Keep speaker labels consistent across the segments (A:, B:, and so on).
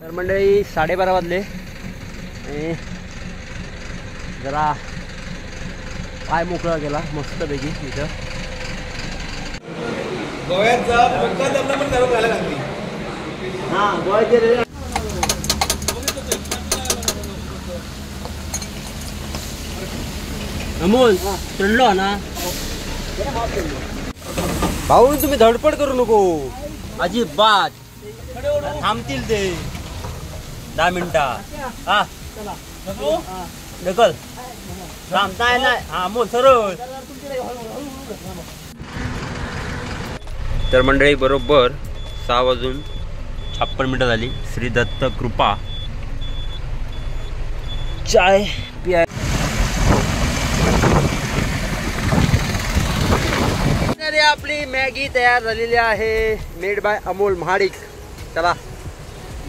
A: तर मंडळी 12:30 वाजले आणि जरा पाय मोकळा गेला मस्तपैकी इथं.
B: गोव्याचा मोठा धबधबा पण चालू करायला लागली.
A: हां गोव्याचे अमोल चढलो ना भाऊ. तुम्ही धडपड करू नको अजिबात. थांबतील ते 10 मिनिटं. हा ढकल थांबताय नाही. हा अमोल सरळ. तर मंडळी बरोबर 6:56 झाली. श्री दत्त कृपा चाय पिया. आपली मॅगी तयार झालेली आहे. Made by Amol Mahadik. चला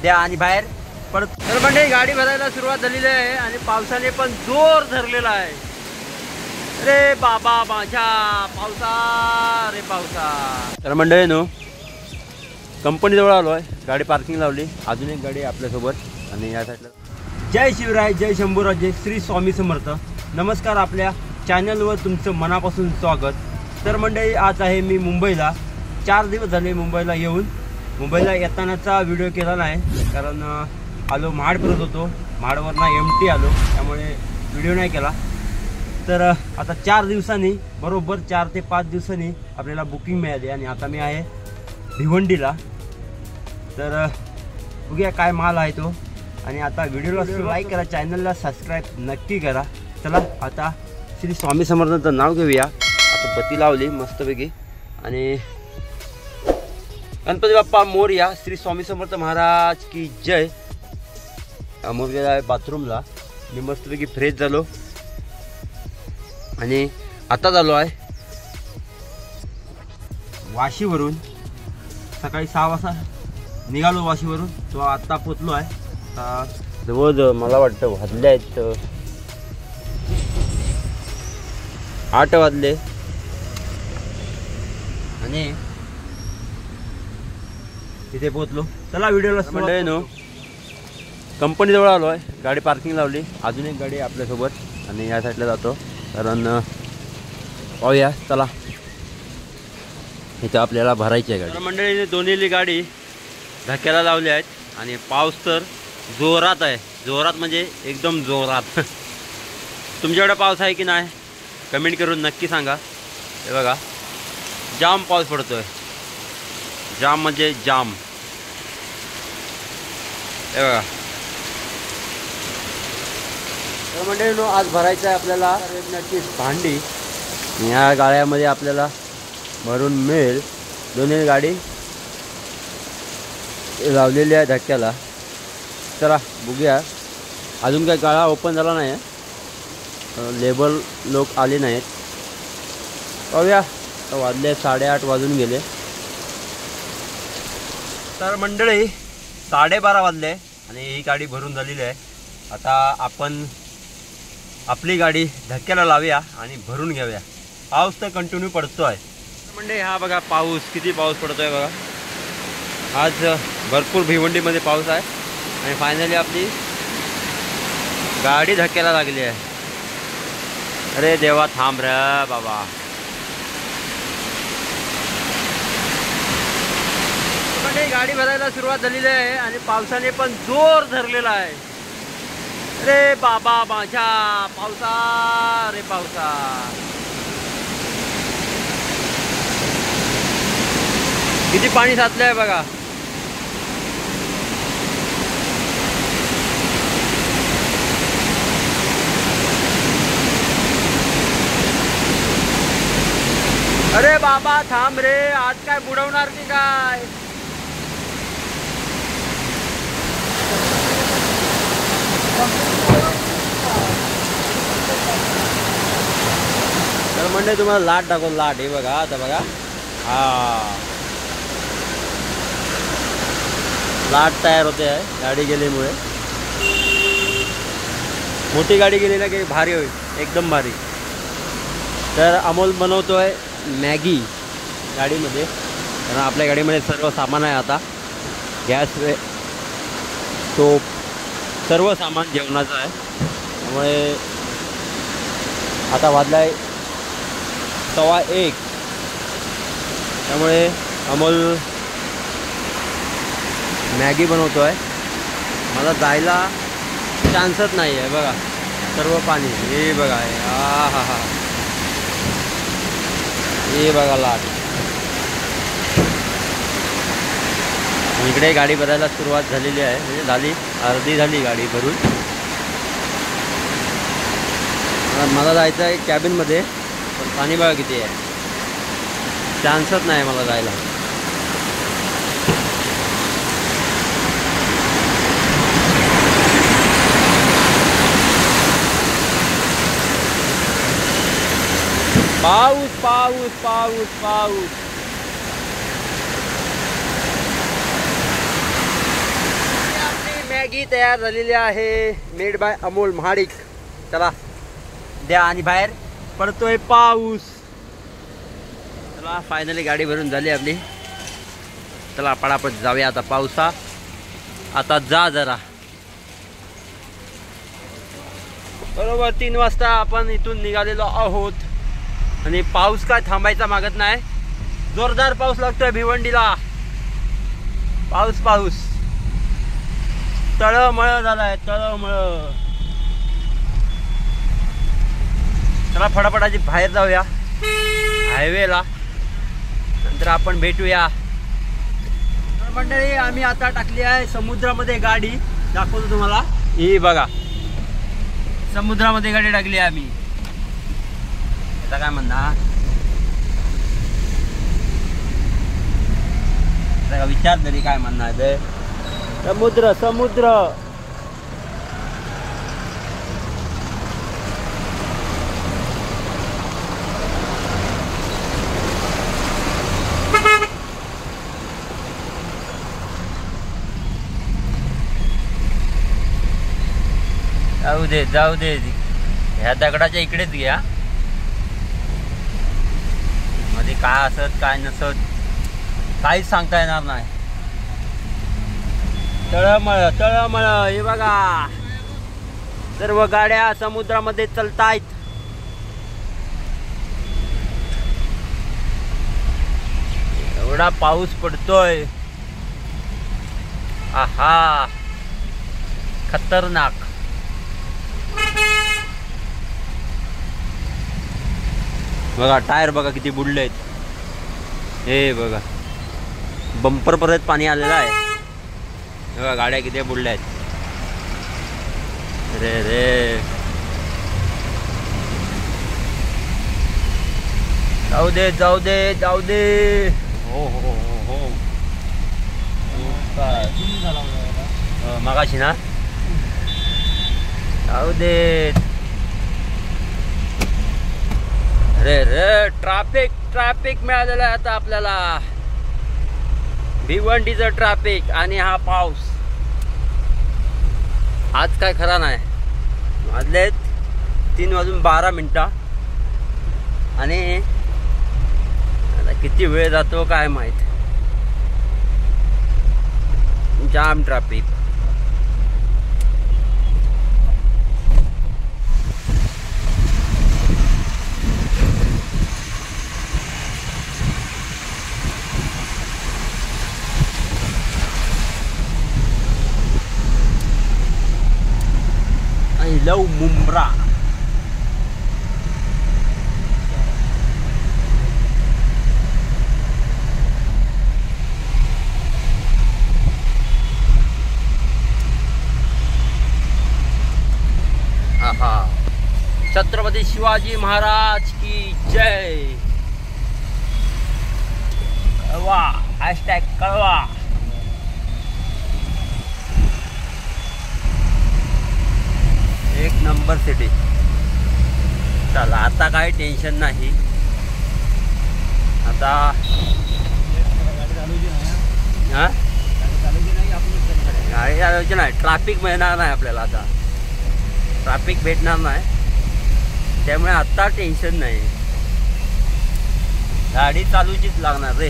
A: द्या आणि बाहेर परत. तर मंडळी गाडी भरायला सुरुवात झालेली आहे आणि पावसाने पण जोर धरलेला आहे. अरे बाबा माझ्या पावसा रे पावसा. तर मंडळी नो कंपनी जवळ आलो आहे. गाडी पार्किंग लावली. अजून एक गाडी आपल्यासोबत आणि या साईडला. जय शिवराय जय शंभूराजे श्री स्वामी समर्थ. नमस्कार. आपल्या चॅनलवर तुमचं मनापासून स्वागत. तर मंडळी आज आहे मी मुंबईला. 4 दिवस झाले मुंबईला येऊन. मुंबईला येतानाचा व्हिडिओ केला नाही कारण आलो महाड परत होतो. महाडवरनं MT आलो त्यामुळे व्हिडिओ नाही केला. तर आता 4 दिवसांनी बरोबर 4 ते 5 दिवसांनी आपल्याला बुकिंग मिळाली आणि आता मी आहे भिवंडीला. तर बघूया काय माल आहे तो. आणि आता व्हिडिओला लाईक करा, चॅनलला सबस्क्राईब नक्की करा. चला आता श्री स्वामी समर्थांचं नाव घेऊया. आता बत्ती लावली मस्तपैकी आणि गणपती बाप्पा मोरया. श्री स्वामी समर्थ महाराज की जय. अमोल गेला आहे बाथरूमला. मी मस्तपैकी फ्रेश झालो आणि आता झालो आहे वाशीवरून. सकाळी 6 वाजता निघालो वाशीवरून. तो आत्ता पोचलो आहे. आता जवळ मला वाटतं वाजले आहेत 8 वाजले आणि तिथे पोचलो. चला व्हिडिओला मंडळी नो कंपनी जवळ आलो आहे. गाडी पार्किंग लावली. अजून एक गाडी आपल्यासोबत आणि या साईडला जातो कारण पाहूया. चला इथं आपल्याला भरायची आहे गाडी. मंडळीने दोन्हीली गाडी धक्क्याला लावली आहेत आणि पाऊस तर जोरात आहे. जोरात म्हणजे एकदम जोरात. तुमच्याकडे पाऊस आहे की नाही कमेंट करून नक्की सांगा. हे बघा जाम पाऊस पडतोय. जाम म्हणजे जाम. हे बघा. तर मंडळी नो आज भरायचं आहे आपल्याला रेडनटची भांडी. या गाड्यामध्ये आपल्याला भरून मिळेल. दोन्ही गाडी लावलेली आहे धक्क्याला. चला बघूया. अजून काही गाळा ओपन झाला नाही आहे. लेबर लोक आले नाहीत. पाहूया. वाजले 8:30 वाजून गेले. तर मंडळी 12:30 वाजले आणि ही गाडी भरून झालेली आहे. आता आपण आपली गाडी धक्क्याला लावूया आणि भरून घेऊया. पाऊस तर कंटिन्यू पडतो आहे. मंडळी हा बघा पाऊस किती पाऊस पडतो आहे बघा. आज भरपूर भिवंडीमध्ये पाऊस आहे आणि फायनली आपली गाडी धक्क्याला लागली आहे. अरे देवा थांब रे बाबा. गाडी भरायला सुरुवात झालेली आहे आणि पावसाने पण जोर धरलेला आहे. अरे बाबा माझ्या पावसा रे पावसा. किती पाणी साचलं आहे बघा. अरे बाबा थांब रे. आज काय बुडवणार की काय. तर म्हणजे तुम्हाला लाट टाकून लाट. हे बघा आता बघा. हा लाट तयार होते आहे गाडी गेल्यामुळे. मोठी गाडी गेली ना की भारी होईल एकदम भारी. तर अमोल बनवतोय मॅगी गाडीमध्ये कारण आपल्या गाडीमध्ये सर्व सामान आहे. आता गॅस तो सर्व सामान जेवणाचं आहे. त्यामुळे आता वाजला आहे 1:15. त्यामुळे अमोल मॅगी बनवतो आहे. मला जायला चान्सच नाही आहे. बघा सर्व पाणी हे बघा आहे. हा हे बघा लाट. इकडे गाडी भरायला सुरुवात झालेली आहे. म्हणजे झाली, अर्धी झाली गाडी भरून. मला जायचं आहे कॅबिनमध्ये, पण पाणी बघा किती आहे. चान्सच नाही मला जायला. पाऊस पाऊस पाऊस पाऊस. आपली मॅगी तयार झालेली आहे, मेड बाय अमोल महाडिक. चला द्या. आणि बाहेर पडतोय पाऊस. चला फायनली गाडी भरून झाली आपली. चला पटापट जाऊया आता. पावसा आता जा जरा. बरोबर 3 वाजता आपण इथून निघालेलो आहोत. आणि पाऊस काय थांबायचा मागत नाही. जोरदार पाऊस लागतोय भिवंडीला. पाऊस पाऊस तळमळ झालाय, तळमळ. चला फटाफटाची बाहेर जाऊया हायवेला, नंतर आपण भेटूया. मंडळी आम्ही आता टाकली आहे समुद्रामध्ये गाडी. दाखवतो तुम्हाला. ही बघा समुद्रामध्ये गाडी टाकली आहे आम्ही. आता काय म्हणणार विचार तरी काय म्हणणार ते. समुद्र समुद्र. जाऊ दे जाऊ दे. ह्या दगडाच्या इकडेच घ्या. मध्ये काय असत काय नसत काहीच सांगता येणार नाही. तळमळ तळमळ. हे बघा सर्व गाड्या समुद्रामध्ये चालतायत. एवढा पाऊस पडतोय. आहा खतरनाक. बघा टायर बघा किती बुडले आहेत. हे बघा बंपर परत पाणी आलेलं आहे. बघा गाड्या किती बुडल्या आहेत. रे रे जाऊ दे जाऊ दे जाऊ दे. हो हो हो हो मगाशी ना. जाऊ दे. अरे रे ट्रॅफिक ट्रॅफिक मिळालेलं आहे आता आपल्याला. भिवंडीचं ट्रॅफिक आणि हा पाऊस. आज काय खरा नाही. वाजले 3:12 आणि आता किती वेळ जातो काय माहित. जाम ट्रॅफिक. लव मुंब्रा. आहा छत्रपती शिवाजी महाराज की जय. कळवा हॅशटॅग कळवा. एक नंबर सिटी. चला आता काय टेन्शन नाही. आता गाडी चालवायची नाही. ट्रॅफिक मिळणार नाही आपल्याला. आता ट्रॅफिक भेटणार नाही. त्यामुळे आता टेन्शन नाही. गाडी चालूचीच लागणार रे.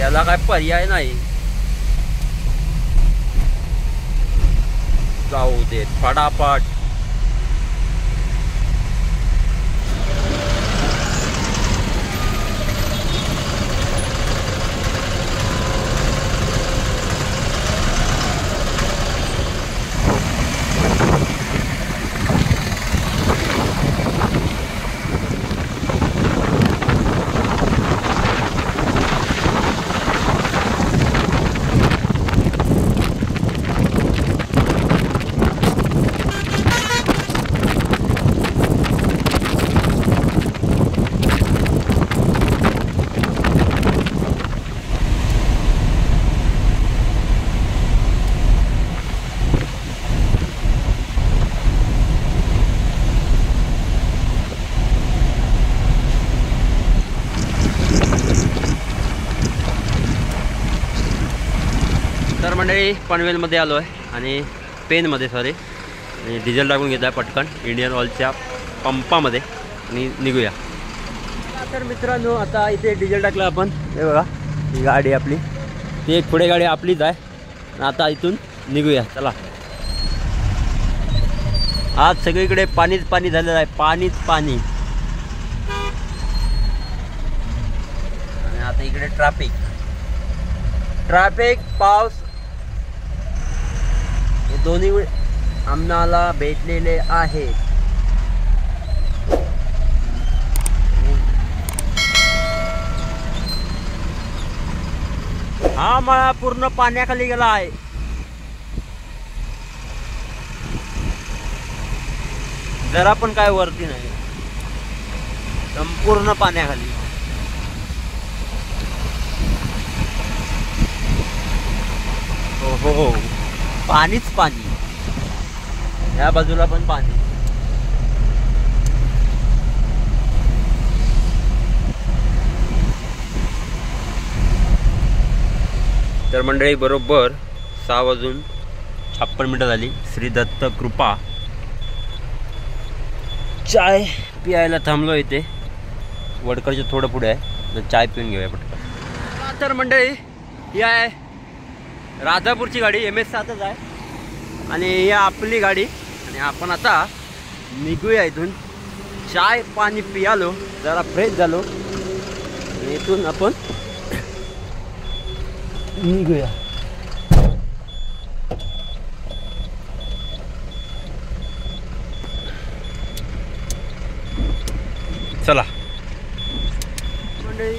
A: याला काय पर्याय नाही. जाऊ दे फटाफट. तर मंडळी पनवेलमध्ये आलो आहे आणि पेनमध्ये सॉरी आणि डिझेल टाकून घेत आहे पटकन इंडियन ऑइलच्या पंपामध्ये आणि निघूया. तर मित्रांनो आता इथे डिझेल टाकलं आपण. हे बघा ही गाडी आपली, ती एक पुढे गाडी आपलीच आहे. आता इथून निघूया चला. आज सगळीकडे पाणीच पाणी झालेलं आहे, पाणीच पाणी. आणि आता इकडे ट्रॅफिक पाऊस हे दोन्ही आम्हाला भेटलेले आहेत. हा मळा पूर्ण पाण्याखाली गेला आहे. जरा पण काय वरती नाही, संपूर्ण पाण्याखाली. हो पाणीच पाणी, या बाजूला पण पाणी. तर मंडळी बरोबर 6:56 झाली. श्री दत्त कृपा चाय पियायला थांबलो इथे. वडकडच्या थोडं पुढे आहे, तर चाय पिऊन घेऊया पटकन. तर मंडळी ही आहे राजापूरची गाडी, MS7च आहे आणि ही आपली गाडी. आणि आपण आता निघूया इथून. चाय पाणी पियालो, जरा फ्रेश झालो आणि इथून आपण निघूया. चला मंडळी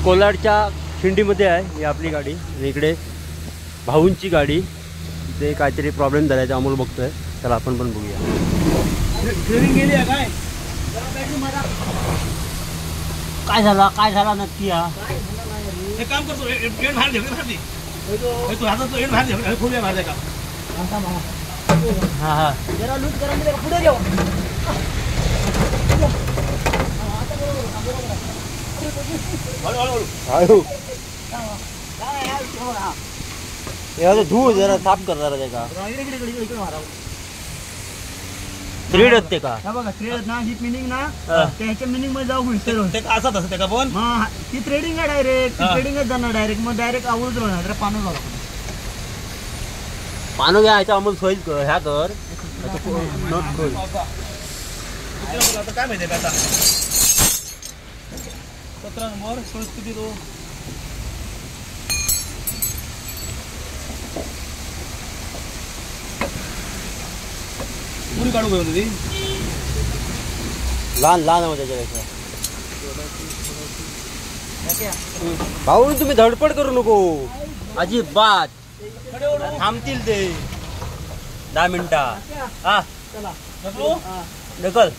A: कोलाडच्या खिंडीमध्ये आहे ही आपली गाडी. इकडे भाऊंची गाडी, इथे काहीतरी प्रॉब्लेम झाला आहे, अमोल बघतोय. चला आपण पण बघूया. काय झाला नक्की. हा
B: एक काम करतो, एंड बाहेर दे. तू हातात तो एंड बाहेर दे, खूप बाहेर दे का.
A: हा
B: जरा लूज करा, मी पुढे जाऊ.
A: धू जरा साफ कर जरा त्याचा. थ्रेड असते का
B: बघा, थ्रेड ना ही मिनिंग ना त्याच्या मिनिंग मध्ये जाऊ होईल ते असं तसं ते का पण ती थ्रेडिंग आहे डायरेक्ट. थ्रेडिंगच जाणार डायरेक्ट, मग डायरेक्ट आवडच राहणार. पानं झाला
A: पानं घ्यायचा अमोल सोयीच कर. ह्या कर
B: आता काय माहिती आता 17 नंबर संस्कृती तो पुरी काढू घेऊन ती
A: लहान त्याच्यापेक्षा. भाऊ तुम्ही धडपड करू नको अजिबात. थांबतील ते 10 मिनिटं. हा ढकल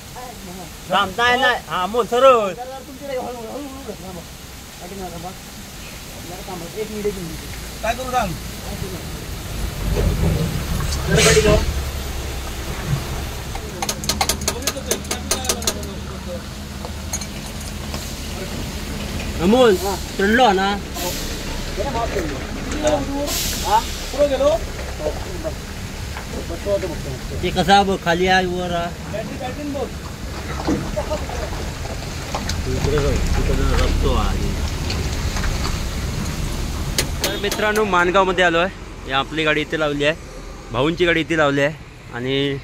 A: थांब. नाही हा मोल सरळ.
B: काय करू सांग.
A: अमोल चढलो ना.
B: पुढे गेलो
A: ते कसा बघ खाली आहे वर. तर मित्रांनो माणगाव मध्ये आलो आहे. आपली गाडी इथे लावली आहे भाऊंची गाडी इथे लावली आहे आणि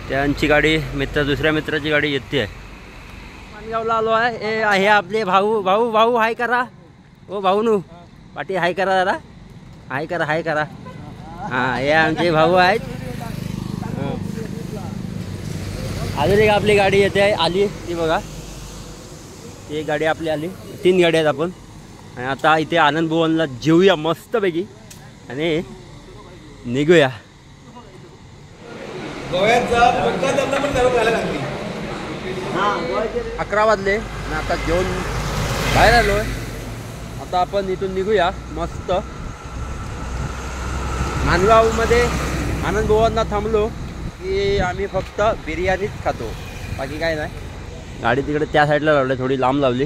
A: त्यांची गाडी दुसऱ्या मित्राची गाडी येते आहे. माणगावला आलो आहे. हे आपले भाऊ भाऊ भाऊ हाय करा. ओ भाऊ नू पाठी हाय करा दादा. हाय करा. हां हे आमचे भाऊ आहेत. अजून एक आपली गाडी येते आली ती बघा. ती गाडी आपली आली. 3 गाड्या आहेत आपण. आणि आता इथे आनंद भुवनला जेऊया मस्तपैकी आणि निघूया.
C: गोव्याचा पक्का धंदा पण चालू झाला लागली.
A: 11 वाजले आणि आता जेवण बाहेर आलो आहे. आता आपण इथून निघूया मस्त. माणगावमध्ये आनंद भुवनला थांबलो की आम्ही फक्त बिर्याणीच खातो, बाकी काय नाही. गाडी तिकडे त्या साईडला लावली, थोडी लांब लावली.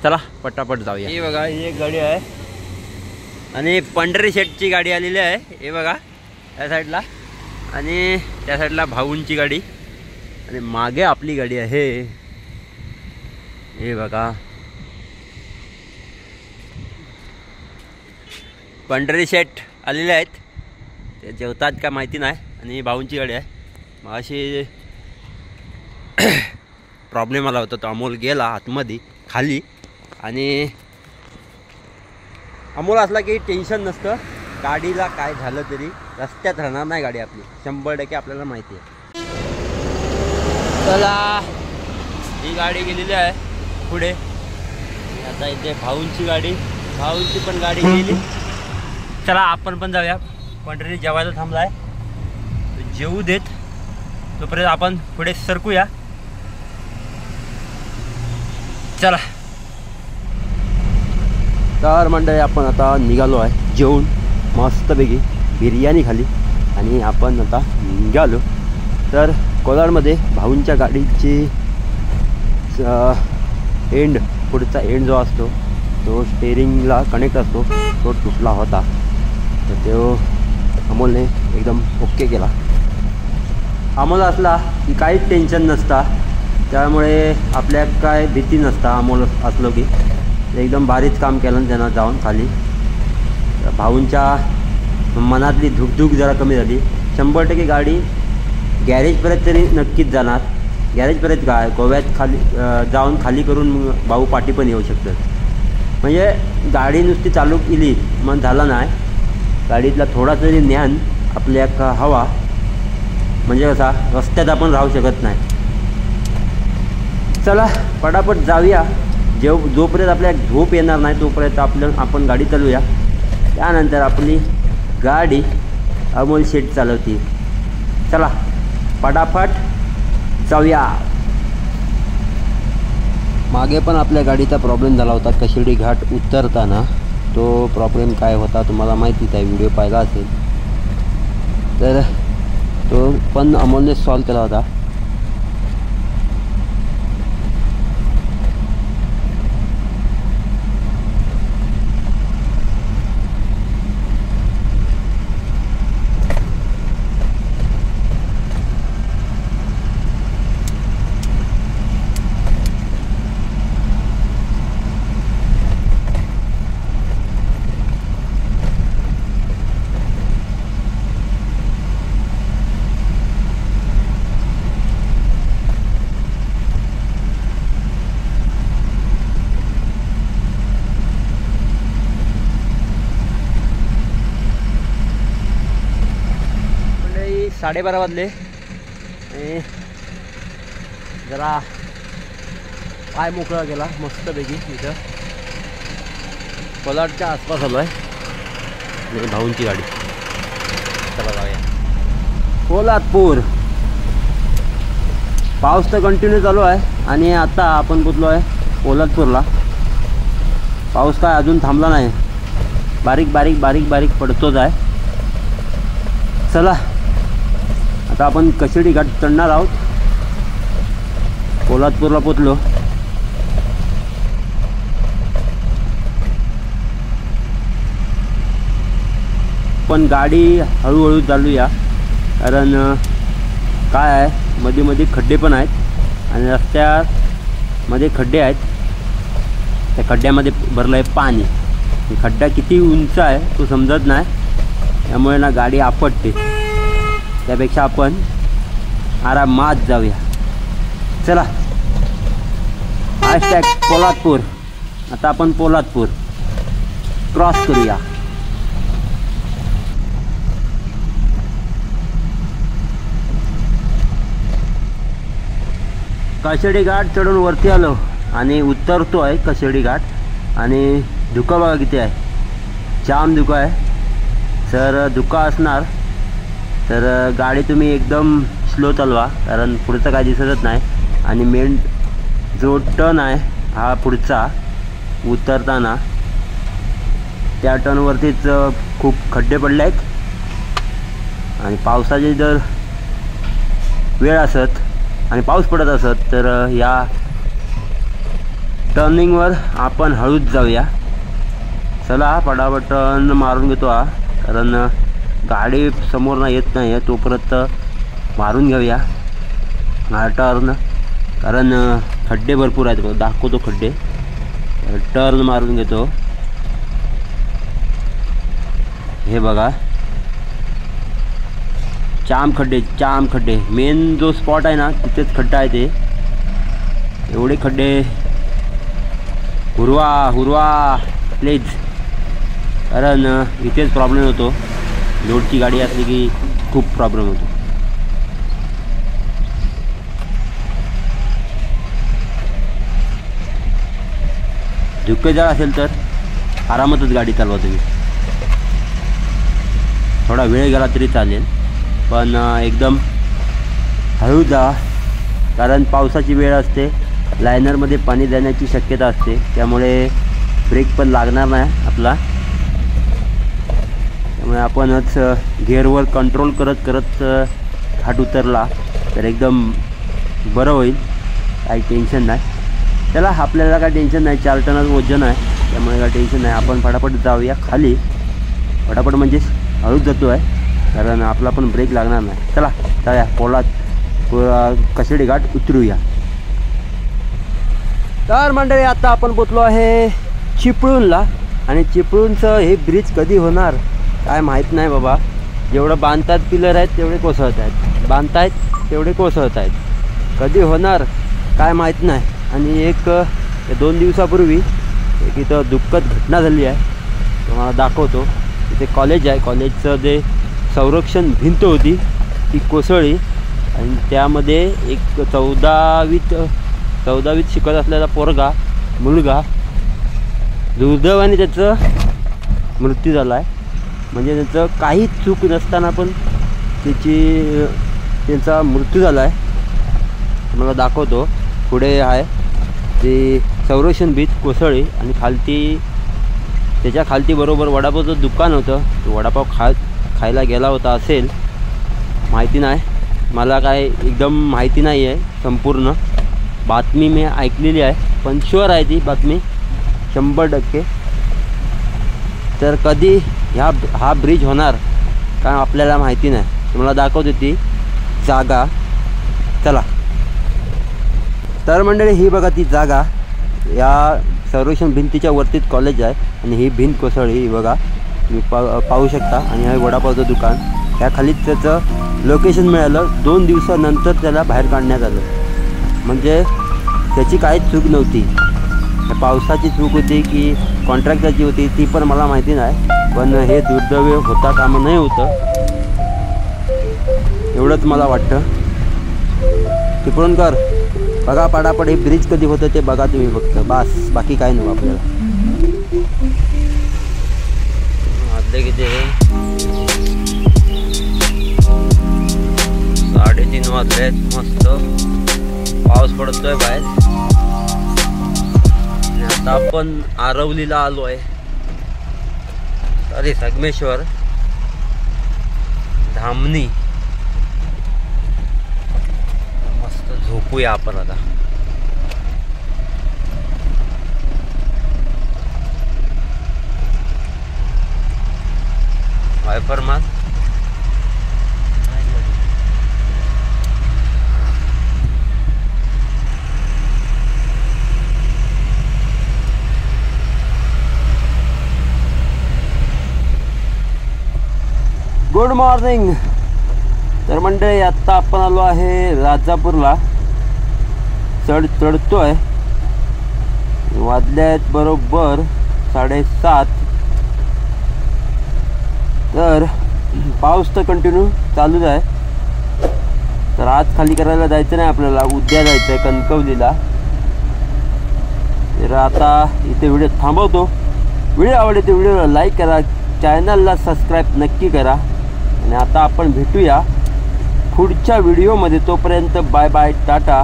A: चला पटापट जाऊया. ही बघा ही एक गाडी आहे आणि पंढरी शेटची गाडी आलेली आहे. हे बघा त्या साईडला आणि त्या साईडला भाऊंची गाडी आणि मागे आपली गाडी आहे. हे बघा पंढरी शेट आलेले आहेत. ते जेवतात का माहिती नाही. आणि भाऊंची गाडी आहे. मग अशी प्रॉब्लेम आला होता, तो अमोल गेला आतमध्ये खाली. आणि अमोल असला की टेन्शन नसतं. गाडीला काय झालं तरी रस्त्यात राहणार नाही गाडी आपली, 100% आपल्याला माहिती आहे. चला ही गाडी गेलेली आहे पुढे. आता इथे भाऊंची गाडी, भाऊंची पण गाडी गेली. चला आपण पण जाऊया. पंढरी जेवायला थांबला आहे, जेवू देत तोपर्यंत आपण पुढे सरकूया. चला तर मंडळी आपण आता निघालो आहे जेवून मस्तपैकी बिर्याणी खाली आणि आपण आता निघालो. तर कोलाडमध्ये भाऊंच्या गाडीची एंड, पुढचा एंड जो असतो तो स्टेअरिंगला कनेक्ट असतो, तो तुटला होता. तर तो अमोलने एकदम ओके केला. अमोल असला की काहीच टेन्शन नसता, त्यामुळे आपल्या काय भीती नसता. अमोल असलो की एकदम भारीच काम केलं त्यांना जाऊन खाली. भाऊंच्या मनातली धुकधुक जरा कमी झाली. 100% गाडी गॅरेजपर्यंत तरी नक्कीच जाणार. गॅरेजपर्यंत काय गोव्यात खाली जाऊन खाली करून भाऊ पाठी पण येऊ शकतात. म्हणजे गाडी नुसती चालू केली मग झाला नाही. गाडीतला थोडा तरी ज्ञान आपल्या हवा, म्हणजे कसा रस्त्यात आपण राहू शकत नाही. चला पटापट जाऊया. जोपर्यंत आपल्या झोप येणार नाही तोपर्यंत आपण गाडी चालवूया. त्यानंतर आपली गाडी अमोल शेट चालवती. चला पटापट जाऊया. मागे पण आपल्या गाडीचा प्रॉब्लेम झाला होता कशिर्डी घाट उतरताना. तो प्रॉब्लेम काय होता तुम्हाला माहितीच आहे, व्हिडिओ पाहिला असेल. तर तो पण अमोलने सॉल्व केला होता. मंडळी 12:30 वाजले. जरा पाय मोकळा केला मस्तपैकी. इथं कोलाडच्या आसपास आलो आहे आणि भाऊंची गाडी. चला जाऊया कोल्हापूर. पाऊस तर कंटिन्यू चालू आहे आणि आता आपण पोचलो आहे कोल्हापूरला. पाऊस काय अजून थांबला नाही, बारीक बारीक बारीक बारीक पडतोच आहे. चला आता आपण कशिर्डी घाट चढणार आहोत. कोल्हापूरला पोचलो. पण गाडी हळूहळू चालूया, कारण काय आहे मध्ये मध्ये खड्डे पण आहेत आणि रस्त्यामध्ये खड्डे आहेत. त्या खड्ड्यामध्ये भरलं आहे पाणी. खड्डा किती उंच आहे तो समजत नाही. त्यामुळे ना गाडी आपटते, त्यापेक्षा आपण आरामात जाऊया. चला, हॅशटॅग पोलादपूर. आता आपण पोलादपूर क्रॉस करूया. कशेडी घाट चढून वरती आलो आणि उतरतो आहे कशेडी घाट. आणि धुकं बघा किती आहे, जाम धुकं आहे. जर धुकं असणार तर गाडी तुम्ही एकदम स्लो चालवा, कारण पुढचं काय दिसतच नाही. आणि मेन जो टर्न आहे हा पुढचा उतरताना, त्या टर्नवरतीच खूप खड्डे पडले आहेत. आणि पावसाची जर वेळ असत आणि पाऊस पडत असत तर या टर्निंगवर आपण हळूच जाऊया. चला पटापट टर्न मारून घेतो हा, कारण गाडी समोरनं येत नाही आहे तोपर्यंत मारून घेऊया हा टर्न. कारण खड्डे भरपूर आहेत, बघ दाखवतो खड्डे. टर्न मारून घेतो. हे बघा जाम खड्डे. मेन जो स्पॉट आहे ना तिथेच खड्डा आहे. ते एवढे खड्डे. हुरवा प्लीज, कारण इथेच प्रॉब्लेम होतो. लोडची गाडी असली की खूप प्रॉब्लेम होतो. धुकेजाळ असेल तर आरामातच गाडी चालवा तुम्ही. थोडा वेळ गेला तरी चालेल, पण एकदम हळू जा, कारण पावसाची वेळ असते. लायनरमध्ये पाणी जाण्याची शक्यता असते, त्यामुळे ब्रेक पण लागणार नाही आपला. त्यामुळे आपणच गिअरवर कंट्रोल करत घाट उतरला तर एकदम बरं होईल. काही टेन्शन नाही. चला, आपल्याला काय टेन्शन नाही. 4 टनाचं वजन आहे, त्यामुळे काय टेन्शन नाही. आपण फटाफट जाऊया खाली. फटाफट म्हणजे हळूच जातो आहे, कारण आपला पण ब्रेक लागणार नाही. चला जाऊया कशेडी घाट उतरूया. तर मंडळी, आता आपण पोचलो आहे चिपळूणला. आणि चिपळूणचं हे ब्रिज कधी होणार काय माहीत नाही बाबा. जेवढं बांधतात पिलर आहेत तेवढे कोसळत आहेत, बांधतायत तेवढे कोसळत आहेत. कधी होणार काय माहीत नाही. आणि 2 दिवसापूर्वी एक इथं दुःखद घटना झाली आहे, तुम्हाला दाखवतो. इथे कॉलेज आहे, कॉलेजचं जे संरक्षण भिंत होती ती कोसळली. आणि त्यामध्ये एक 14वीत शिकत असलेला मुलगा दुर्दैवाने त्याचं मृत्यू झाला आहे. म्हणजे त्याचं काहीच चूक नसताना पण त्यांचा मृत्यू झाला आहे. तुम्हाला दाखवतो. पुढे आहे ते संरक्षण भिंत कोसळली आणि त्याच्या खालती बरोबर वडापावचं दुकान होतं. तो वडापाव खायला गेला होता असेल, माहिती नाही मला, काय एकदम माहिती नाही आहे संपूर्ण. बातमी मी ऐकलेली आहे, पण शुअर आहे ती बातमी 100%. तर कधी हा ब्रिज होणार काय आपल्याला माहिती नाही. तुम्हाला दाखवते ती जागा. चला. तर मंडळी, ही बघा ती जागा. या संरक्षण भिंतीच्या वरतीच कॉलेज आहे आणि ही भिंत कोसळली. ही बघा, तुम्ही पाहू शकता. आणि हे वडापावचं दुकान, ह्याखालीच त्याचं लोकेशन मिळालं. 2 दिवसानंतर त्याला बाहेर काढण्यात आलं. म्हणजे त्याची काहीच चूक नव्हती. पावसाची चूक होती की कॉन्ट्रॅक्टरची होती ती पण मला माहिती नाही. पण हे दुर्दैव होता कामं नाही होतं, एवढंच मला वाटतं. चिपळूणकर बघा पटापट हे ब्रिज कधी होतं ते बघा तुम्ही फक्त, बस बाकी काय नको आपल्याला. वाजले किती? 3:30 वाजलेत. मस्त पाऊस पडतोय बाहेर. आता आपण आरवलीला आलो आहे. अरे संगमेश्वर धामणी. मस्त झोपूया आपण आता. वायपर मास गुड मॉर्निंग. तर मंडळी आत्ता आपण आलो आहे राजापूरला. चढतोय. वाजले आहेत बरोबर 7:30. तर पाऊस तर कंटिन्यू चालूच आहे. तर आज खाली करायला जायचं नाही आपल्याला, उद्या जायचं आहे कणकवलीला. तर आता इथे व्हिडिओ थांबवतो. व्हिडिओ आवडले तर व्हिडिओला लाईक करा, चॅनलला सबस्क्राईब नक्की करा. आणि आता आपण भेटूया पुढच्या व्हिडिओमध्ये. तोपर्यंत बाय बाय, टाटा.